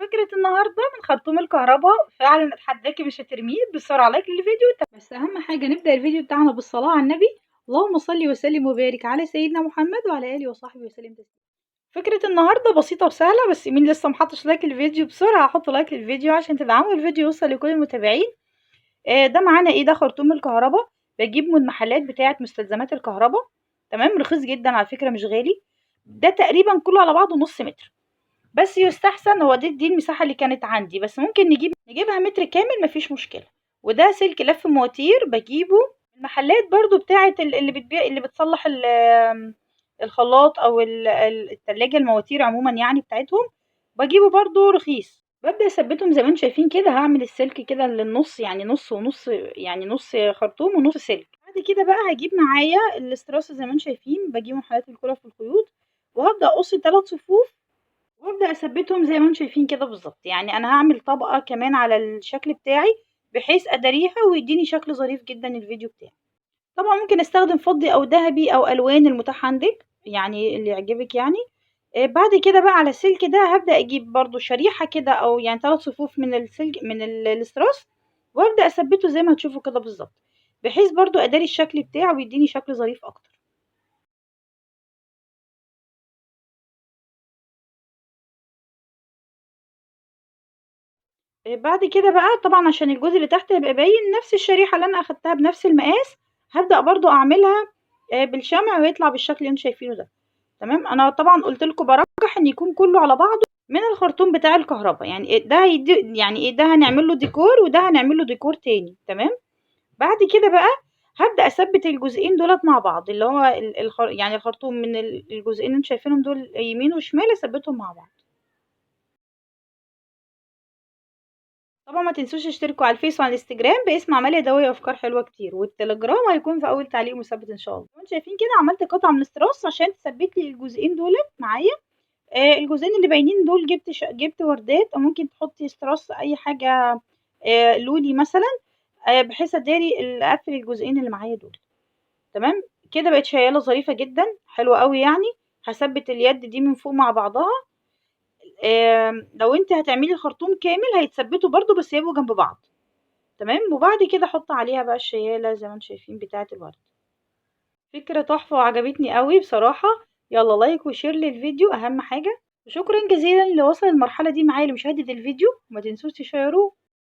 فكرة النهاردة من خرطوم الكهرباء فعلا اتحداكي مش هترميه بسرعة لايك للفيديو. بس أهم حاجة نبدأ الفيديو بتاعنا بالصلاة على النبي. اللهم صل وسلم وبارك على سيدنا محمد وعلى آله وصحبه وسلم تسليما. فكرة النهاردة بسيطة وسهلة، بس مين لسه محطش لايك للفيديو بسرعة حطوا لايك للفيديو عشان تدعموا الفيديو يوصل لكل المتابعين. ده معانا ايه؟ ده خرطوم الكهرباء بجيبه من المحلات بتاعة مستلزمات الكهرباء. تمام، رخيص جدا على فكرة مش غالي. ده تقريبا كله على بعضه نص متر، بس يستحسن هو دي المساحة اللي كانت عندي، بس ممكن نجيبها متر كامل مفيش مشكلة. وده سلك لف مواتير بجيبه من المحلات برضو بتاعة اللي بتبيع اللي بتصلح الخلاط او التلاجة، المواتير عموما يعني بتاعتهم بجيبه برضو رخيص. ببدأ اثبتهم زي ما انتم شايفين كده. هعمل السلك كده للنص، يعني نص ونص، يعني نص خرطوم ونص سلك. بعد كده بقى هجيب معايا الاستراسة زي ما انتم شايفين، بجيب محلات الكرة في الخيوط وهبدأ اقص 3 صفوف وابدأ اثبتهم زي ما انتم شايفين كده بالظبط. يعني انا هعمل طبقة كمان على الشكل بتاعي بحيث اداريها ويديني شكل ظريف جدا الفيديو بتاعي. طبعا ممكن استخدم فضي او ذهبي او الوان المتاح عندك، يعني اللي يعجبك يعني. بعد كده بقى على السلك ده هبدأ اجيب برضو شريحة كده او يعني 3 صفوف من السلك من الاستراس، وابدأ اثبته زي ما هتشوفوا كده بالظبط، بحيث برضو اداري الشكل بتاعه ويديني شكل ظريف اكتر. بعد كده بقى طبعًا عشان الجزء اللي تحت يبقى باين، نفس الشريحة اللي أنا أخدتها بنفس المقاس هابدأ برضه أعملها بالشمع ويطلع بالشكل اللي أنتم شايفينه ده. تمام، أنا طبعًا قُلت لكم بارجّح إن يكون كلّه على بعضه من الخرطوم بتاع الكهربا، يعني ده هيدّي يعني إيه، ده هنعمل له ديكور وده هنعمل له ديكور تاني. تمام، بعد كده بقى هابدأ أثبّت الجزئين دُولة مع بعض، اللي هو يعني الخرطوم من الجزئين اللي أنتم شايفينهم دول يمين وشمال أثبّتهم مع بعض. طبعا ما تنسوش تشتركوا على الفيس وعلى الانستجرام باسم عمال يدوي افكار حلوه كتير، والتليجرام هيكون في اول تعليق مثبت ان شاء الله. وانتم شايفين كده عملت قطعه من الستراس عشان تثبت لي الجزئين دول معايا. الجزئين اللي باينين دول جبت وردات، او ممكن تحطي ستراس اي حاجه، لولي مثلا، بحيث اقفل الجزئين اللي معايا دول. تمام، كده بقت شياله ظريفه جدا حلوه قوي يعني. هثبت اليد دي من فوق مع بعضها. لو انت هتعملي الخرطوم كامل هيتثبتوا برضو بس يبقوا جنب بعض. تمام، وبعد كده احط عليها بقى الشيالة زي ما انتم شايفين بتاعة الورد. فكرة تحفة وعجبتني قوي بصراحة. يلا لايك وشير للفيديو اهم حاجة. وشكرا جزيلا اللي وصل المرحلة دي معايا لمشاهدة الفيديو، وما تنسوش تشيروه.